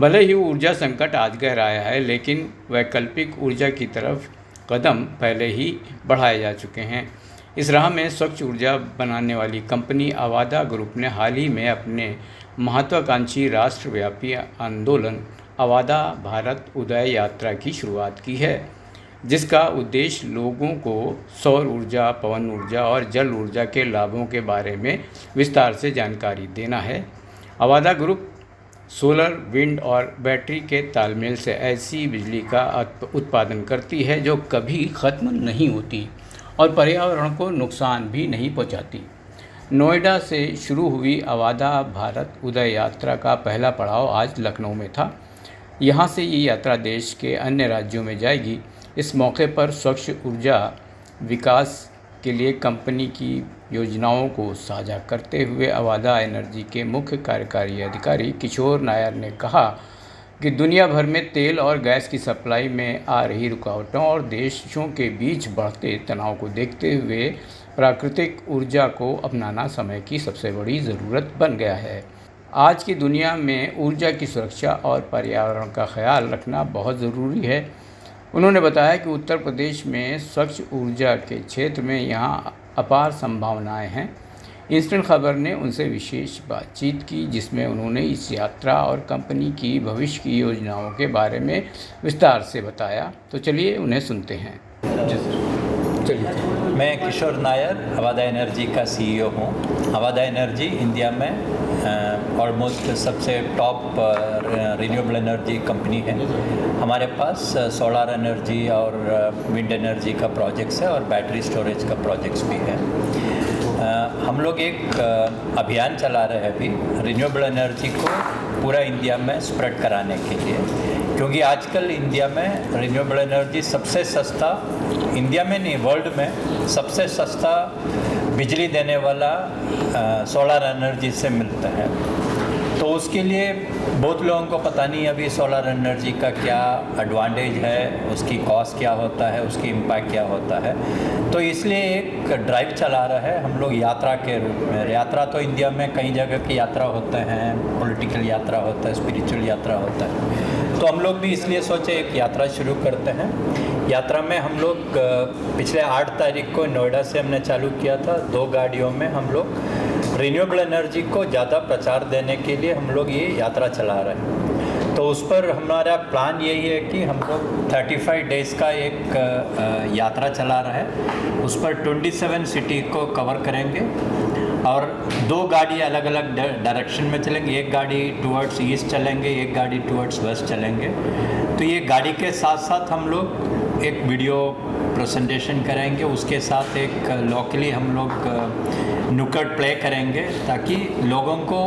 भले ही ऊर्जा संकट आज गहराया है, लेकिन वैकल्पिक ऊर्जा की तरफ कदम पहले ही बढ़ाए जा चुके हैं। इस राह में स्वच्छ ऊर्जा बनाने वाली कंपनी अवादा ग्रुप ने हाल ही में अपने महत्वाकांक्षी राष्ट्रव्यापी आंदोलन अवादा भारत उदय यात्रा की शुरुआत की है, जिसका उद्देश्य लोगों को सौर ऊर्जा, पवन ऊर्जा और जल ऊर्जा के लाभों के बारे में विस्तार से जानकारी देना है। अवादा ग्रुप सोलर, विंड और बैटरी के तालमेल से ऐसी बिजली का उत्पादन करती है जो कभी ख़त्म नहीं होती और पर्यावरण को नुकसान भी नहीं पहुंचाती। नोएडा से शुरू हुई अवादा भारत उदय यात्रा का पहला पड़ाव आज लखनऊ में था। यहां से ये यात्रा देश के अन्य राज्यों में जाएगी। इस मौके पर स्वच्छ ऊर्जा विकास के लिए कंपनी की योजनाओं को साझा करते हुए अवादा एनर्जी के मुख्य कार्यकारी अधिकारी किशोर नायर ने कहा कि दुनिया भर में तेल और गैस की सप्लाई में आ रही रुकावटों और देशों के बीच बढ़ते तनाव को देखते हुए प्राकृतिक ऊर्जा को अपनाना समय की सबसे बड़ी ज़रूरत बन गया है। आज की दुनिया में ऊर्जा की सुरक्षा और पर्यावरण का ख्याल रखना बहुत ज़रूरी है। उन्होंने बताया कि उत्तर प्रदेश में स्वच्छ ऊर्जा के क्षेत्र में यहाँ अपार संभावनाएं हैं। इंस्टेंट खबर ने उनसे विशेष बातचीत की, जिसमें उन्होंने इस यात्रा और कंपनी की भविष्य की योजनाओं के बारे में विस्तार से बताया। तो चलिए उन्हें सुनते हैं। चलिए। मैं किशोर नायर, अवादा एनर्जी का सीईओ हूँ। अवादा एनर्जी इंडिया में ऑलमोस्ट सबसे टॉप रिन्यूएबल एनर्जी कंपनी है। हमारे पास सोलर एनर्जी और विंड एनर्जी का प्रोजेक्ट्स है और बैटरी स्टोरेज का प्रोजेक्ट्स भी है। हम लोग एक अभियान चला रहे हैं अभी रिन्यूएबल एनर्जी को पूरा इंडिया में स्प्रेड कराने के लिए, क्योंकि आजकल इंडिया में रिन्यूएबल एनर्जी सबसे सस्ता, इंडिया में नहीं वर्ल्ड में सबसे सस्ता बिजली देने वाला सोलर एनर्जी से मिलता है। तो उसके लिए बहुत लोगों को पता नहीं अभी सोलर एनर्जी का क्या एडवांटेज है, उसकी कॉस्ट क्या होता है, उसकी इम्पैक्ट क्या होता है। तो इसलिए एक ड्राइव चला रहा है हम लोग यात्रा के रूप में। यात्रा तो इंडिया में कई जगह की यात्रा होते हैं, पॉलिटिकल यात्रा होता है, स्पिरिचुअल यात्रा होता है। तो हम लोग भी इसलिए सोचे एक यात्रा शुरू करते हैं। यात्रा में हम लोग पिछले 8 तारीख को नोएडा से हमने चालू किया था। 2 गाड़ियों में हम लोग रिन्यूएबल एनर्जी को ज़्यादा प्रचार देने के लिए हम लोग ये यात्रा चला रहे हैं। तो उस पर हमारा प्लान यही है कि हम लोग 35 डेज़ का एक यात्रा चला रहे हैं। उस पर 27 सिटी को कवर करेंगे और 2 गाड़ी अलग अलग डायरेक्शन में चलेंगे। एक गाड़ी टुवर्ड्स ईस्ट चलेंगे, एक गाड़ी टुवर्ड्स वेस्ट चलेंगे। तो ये गाड़ी के साथ साथ हम लोग एक वीडियो प्रेजेंटेशन करेंगे, उसके साथ एक लोकली हम लोग नुक्कड़ प्ले करेंगे ताकि लोगों को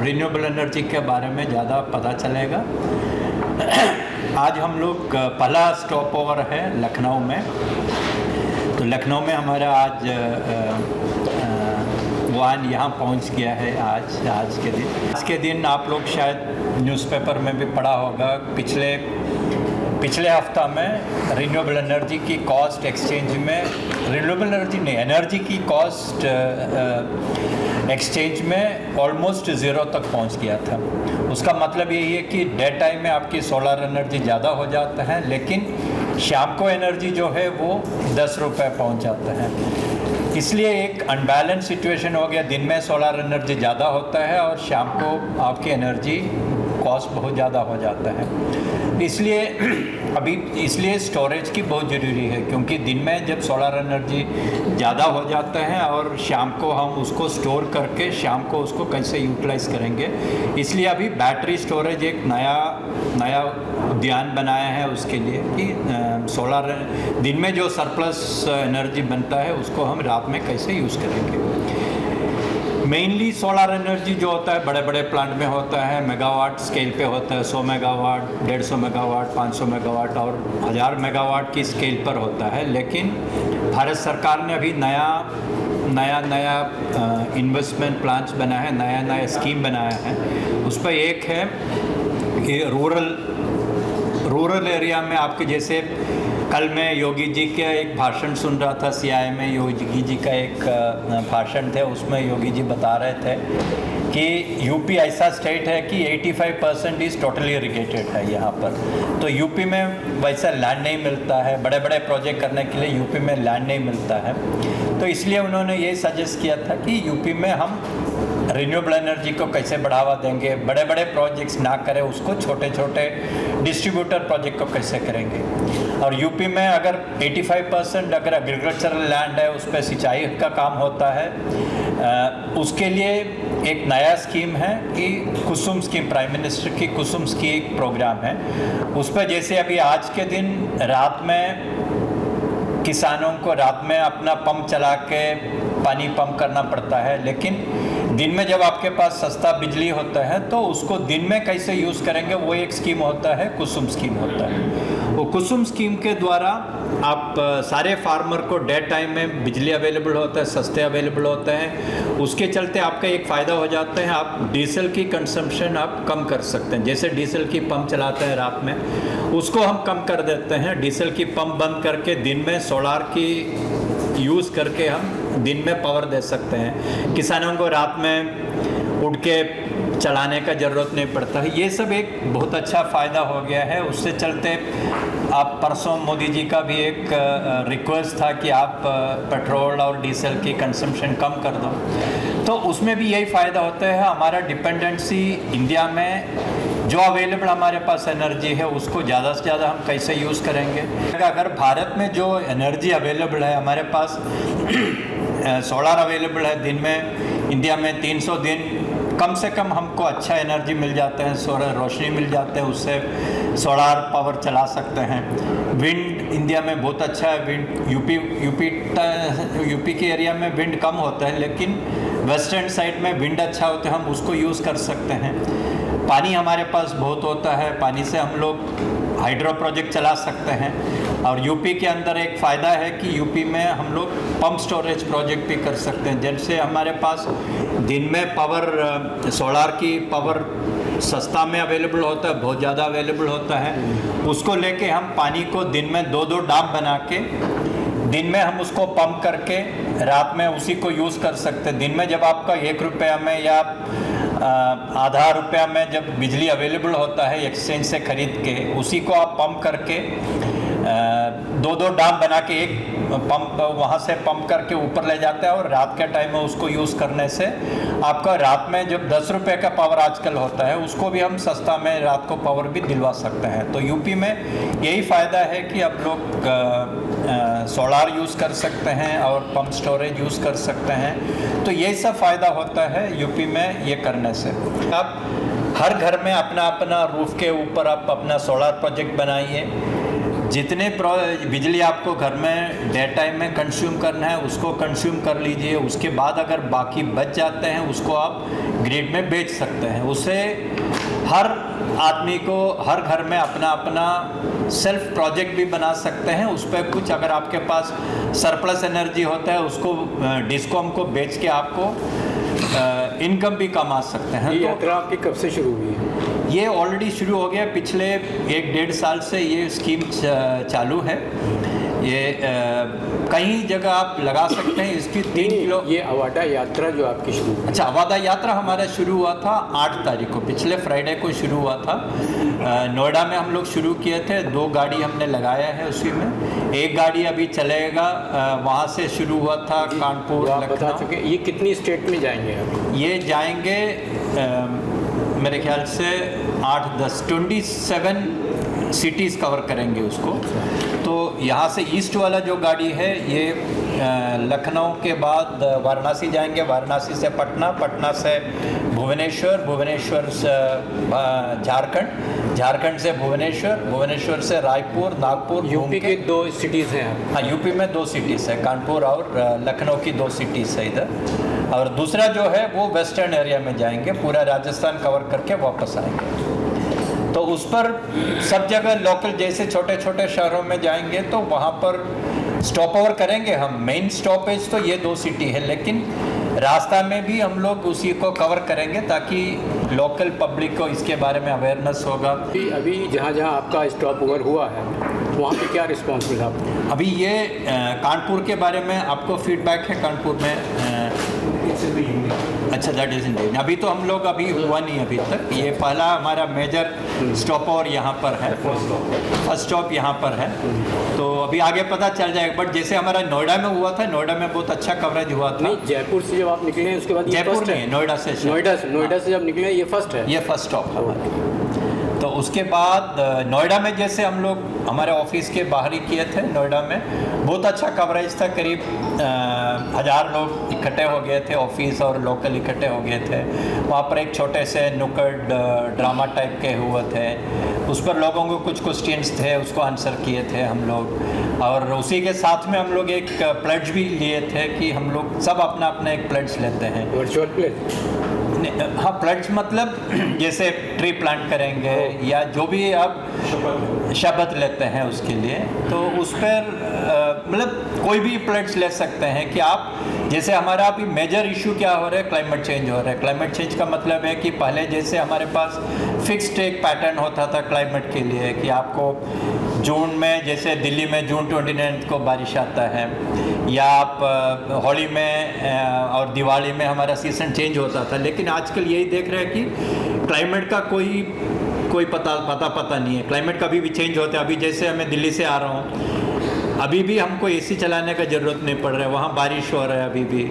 रिन्यूएबल एनर्जी के बारे में ज़्यादा पता चलेगा। आज हम लोग पहला स्टॉप ओवर है लखनऊ में। तो लखनऊ में हमारा आज वाहन यहाँ पहुँच गया है आज के दिन आप लोग शायद न्यूज़पेपर में भी पढ़ा होगा, पिछले हफ्ता में रिन्यूएबल एनर्जी की कॉस्ट एक्सचेंज में, रिन्यूएबल एनर्जी नहीं, एनर्जी की कॉस्ट एक्सचेंज में ऑलमोस्ट 0 तक पहुंच गया था। उसका मतलब यही है कि डे टाइम में आपकी सोलर एनर्जी ज़्यादा हो जाता है, लेकिन शाम को एनर्जी जो है वो 10 रुपये पहुँच जाता है। इसलिए एक अनबैलेंस सिचुएशन हो गया। दिन में सोलर एनर्जी ज़्यादा होता है और शाम को आपकी एनर्जी कॉस्ट बहुत ज़्यादा हो जाता है। इसलिए स्टोरेज की बहुत ज़रूरी है, क्योंकि दिन में जब सोलर एनर्जी ज़्यादा हो जाता है और शाम को हम उसको स्टोर करके शाम को उसको कैसे यूटिलाइज करेंगे। इसलिए अभी बैटरी स्टोरेज एक नया उद्यान बनाया है उसके लिए कि सोलर दिन में जो सरप्लस एनर्जी बनता है उसको हम रात में कैसे यूज़ करेंगे। मेनली सोलर एनर्जी जो होता है बड़े बड़े प्लांट में होता है, मेगावाट स्केल पे होता है। 100 मेगावाट, 150 मेगावाट, 500 मेगावाट और 1000 मेगावाट की स्केल पर होता है। लेकिन भारत सरकार ने अभी नया इन्वेस्टमेंट प्लान्स बनाया है, नया स्कीम बनाया है। उस पर एक है कि रूरल एरिया में आपके जैसे कल मैं योगी जी के एक भाषण सुन रहा था, सीआई में योगी जी का एक भाषण थे, उसमें योगी जी बता रहे थे कि यूपी ऐसा स्टेट है कि 85% इज़ टोटली इरिगेटेड है यहाँ पर। तो यूपी में वैसा लैंड नहीं मिलता है, बड़े बड़े प्रोजेक्ट करने के लिए यूपी में लैंड नहीं मिलता है। तो इसलिए उन्होंने ये सजेस्ट किया था कि यूपी में हम रिन्यूएबल एनर्जी को कैसे बढ़ावा देंगे, बड़े बड़े प्रोजेक्ट्स ना करें उसको, छोटे छोटे डिस्ट्रीब्यूटर प्रोजेक्ट को कैसे करेंगे। और यूपी में अगर 85% अगर एग्रीकल्चरल लैंड है, उस पर सिंचाई का काम होता है, उसके लिए एक नया स्कीम है कि कुसुम स्कीम, प्राइम मिनिस्टर की कुसुम स्कीम एक प्रोग्राम है। उस पर जैसे अभी आज के दिन रात में किसानों को रात में अपना पंप चला के पानी पंप करना पड़ता है, लेकिन दिन में जब आपके पास सस्ता बिजली होता है तो उसको दिन में कैसे यूज़ करेंगे, वो एक स्कीम होता है, कुसुम स्कीम होता है। वो कुसुम स्कीम के द्वारा आप सारे फार्मर को डे टाइम में बिजली अवेलेबल होता है, सस्ते अवेलेबल होते हैं। उसके चलते आपका एक फ़ायदा हो जाता है, आप डीजल की कंजम्पशन आप कम कर सकते हैं। जैसे डीजल की पंप चलाते हैं रात में, उसको हम कम कर देते हैं। डीजल की पंप बंद करके दिन में सोलार की यूज़ करके हम दिन में पावर दे सकते हैं। किसानों को रात में उठ के चलाने का ज़रूरत नहीं पड़ता है। ये सब एक बहुत अच्छा फ़ायदा हो गया है। उससे चलते आप परसों मोदी जी का भी एक रिक्वेस्ट था कि आप पेट्रोल और डीजल की कंजम्पशन कम कर दो, तो उसमें भी यही फ़ायदा होता है। हमारा डिपेंडेंसी इंडिया में जो अवेलेबल हमारे पास एनर्जी है उसको ज़्यादा से ज़्यादा हम कैसे यूज़ करेंगे। अगर भारत में जो एनर्जी अवेलेबल है, हमारे पास सोलार अवेलेबल है, दिन में इंडिया में 300 दिन कम से कम हमको अच्छा एनर्जी मिल जाते हैं, सोलर रोशनी मिल जाते हैं, उससे सोलार पावर चला सकते हैं। विंड इंडिया में बहुत अच्छा है। विंड यूपी के एरिया में विंड कम होता है, लेकिन वेस्टर्न साइड में विंड अच्छा होता है, हम उसको यूज़ कर सकते हैं। पानी हमारे पास बहुत होता है, पानी से हम लोग हाइड्रो प्रोजेक्ट चला सकते हैं। और यूपी के अंदर एक फ़ायदा है कि यूपी में हम लोग पंप स्टोरेज प्रोजेक्ट भी कर सकते हैं, जिनसे हमारे पास दिन में पावर, सोलार की पावर सस्ता में अवेलेबल होता है, बहुत ज़्यादा अवेलेबल होता है। उसको लेके हम पानी को दिन में 2-2 डैम बना के दिन में हम उसको पंप करके रात में उसी को यूज़ कर सकते हैं। दिन में जब आपका 1 रुपया में या आधा रुपया में जब बिजली अवेलेबल होता है एक्सचेंज से ख़रीद के, उसी को आप पंप करके 2-2 डैम बना के एक पंप वहाँ से पंप करके ऊपर ले जाता है, और रात के टाइम में उसको यूज़ करने से आपका रात में जब 10 रुपये का पावर आजकल होता है, उसको भी हम सस्ता में रात को पावर भी दिलवा सकते हैं। तो यूपी में यही फ़ायदा है कि आप लोग सोलार यूज़ कर सकते हैं और पंप स्टोरेज यूज़ कर सकते हैं। तो यही सब फ़ायदा होता है यूपी में ये करने से। आप हर घर में अपना अपना रूफ के ऊपर आप अपना सोलार प्रोजेक्ट बनाइए। जितने बिजली आपको घर में डे टाइम में कंज्यूम करना है उसको कंज्यूम कर लीजिए। उसके बाद अगर बाकी बच जाते हैं उसको आप ग्रिड में बेच सकते हैं। उससे हर आदमी को हर घर में अपना अपना सेल्फ प्रोजेक्ट भी बना सकते हैं। उस पर कुछ अगर आपके पास सरप्लस एनर्जी होता है उसको डिस्कॉम को बेच के आपको इनकम भी कमा सकते हैं। ये यात्रा आपकी कब से शुरू हुई है? ये ऑलरेडी शुरू हो गया, पिछले 1-1.5 साल से ये स्कीम चालू है। ये कई जगह आप लगा सकते हैं। इसकी 3 किलो ये अवाडा यात्रा जो आपकी शुरू हुई। अच्छा, अवाडा यात्रा हमारा शुरू हुआ था 8 तारीख को, पिछले फ्राइडे को शुरू हुआ था। नोएडा में हम लोग शुरू किए थे, 2 गाड़ी हमने लगाया है उसी में। एक गाड़ी अभी चलेगा, वहाँ से शुरू हुआ था कानपुर, आप बता चुके। ये कितनी स्टेट में जाएंगे आप? ये जाएंगे मेरे ख्याल से 27 सिटीज़ कवर करेंगे उसको। तो यहाँ से ईस्ट वाला जो गाड़ी है ये लखनऊ के बाद वाराणसी जाएंगे, वाराणसी से पटना, पटना से भुवनेश्वर, भुवनेश्वर से झारखंड, झारखंड से भुवनेश्वर, भुवनेश्वर से रायपुर, नागपुर। यूपी की 2 सिटीज़ हैं। हाँ, यूपी में 2 सिटीज़ है, कानपुर और लखनऊ की 2 सिटीज़ है इधर। और दूसरा जो है वो वेस्टर्न एरिया में जाएंगे, पूरा राजस्थान कवर करके वापस आएंगे। तो उस पर सब जगह लोकल जैसे छोटे छोटे शहरों में जाएंगे तो वहाँ पर स्टॉप ओवर करेंगे हम। मेन स्टॉपेज तो ये 2 सिटी है, लेकिन रास्ता में भी हम लोग उसी को कवर करेंगे ताकि लोकल पब्लिक को इसके बारे में अवेयरनेस होगा। अभी जहाँ जहाँ आपका स्टॉप ओवर हुआ है वहाँ पे क्या रिस्पॉन्स मिला आपको? अभी ये कानपुर के बारे में आपको फीडबैक है? कानपुर में अच्छा, दैट इज इंडियन। अभी तो हम लोग अभी हुआ नहीं अभी तक, ये पहला हमारा मेजर स्टॉप और यहाँ पर है, फर्स्ट स्टॉप यहाँ पर है, तो अभी आगे पता चल जाएगा। बट जैसे हमारा नोएडा में हुआ था, नोएडा में बहुत अच्छा कवरेज हुआ था। नहीं, जयपुर से जब आप निकले हैं उसके बाद ये जयपुर फर्स्ट नहीं, है। नोएडा से नोएडा से जब निकले ये फर्स्ट है, ये फर्स्ट स्टॉप है। तो उसके बाद नोएडा में जैसे हम लोग हमारे ऑफिस के बाहर ही किए थे, नोएडा में बहुत अच्छा कवरेज था, करीब 1000 लोग इकट्ठे हो गए थे, ऑफिस और लोकल इकट्ठे हो गए थे। वहाँ पर एक छोटे से नुक्कड़ ड्रामा टाइप के हुए थे, उस पर लोगों को कुछ क्वेश्चंस थे, उसको आंसर किए थे हम लोग। और उसी के साथ में हम लोग एक प्लेड्ज भी लिए थे कि हम लोग सब अपना अपना एक प्लेड्ज लेते हैं, वर्चुअल प्लेज। हाँ, प्लेड्ज मतलब जैसे ट्री प्लांट करेंगे या जो भी आप शपथ लेते हैं उसके लिए, तो उस पर मतलब कोई भी प्लेड्ज ले सकते हैं कि आप, जैसे हमारा अभी मेजर इशू क्या हो रहा है, क्लाइमेट चेंज हो रहा है। क्लाइमेट चेंज का मतलब है कि पहले जैसे हमारे पास फिक्स्ड एक पैटर्न होता था क्लाइमेट के लिए कि आपको जून में, जैसे दिल्ली में जून 29 को बारिश आता है, या आप होली में और दिवाली में हमारा सीज़न चेंज होता था। लेकिन आजकल यही देख रहे हैं कि क्लाइमेट का कोई पता नहीं है, क्लाइमेट कभी भी चेंज होता है। अभी जैसे मैं दिल्ली से आ रहा हूँ, अभी भी हमको एसी चलाने का ज़रूरत नहीं पड़ रहा है, वहाँ बारिश हो रहा है अभी भी।